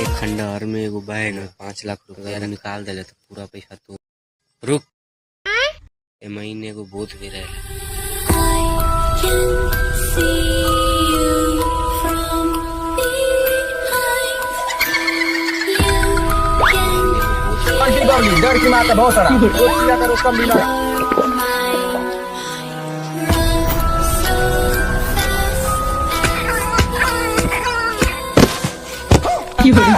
एक खंडहर में एगो बैग में 5 लाख रुपया निकाल देले तो पूरा पैसा तो रुक ए महीने एगो भूत भी रहे। डर की माता बहुत सारा करो कम बिना কি বলে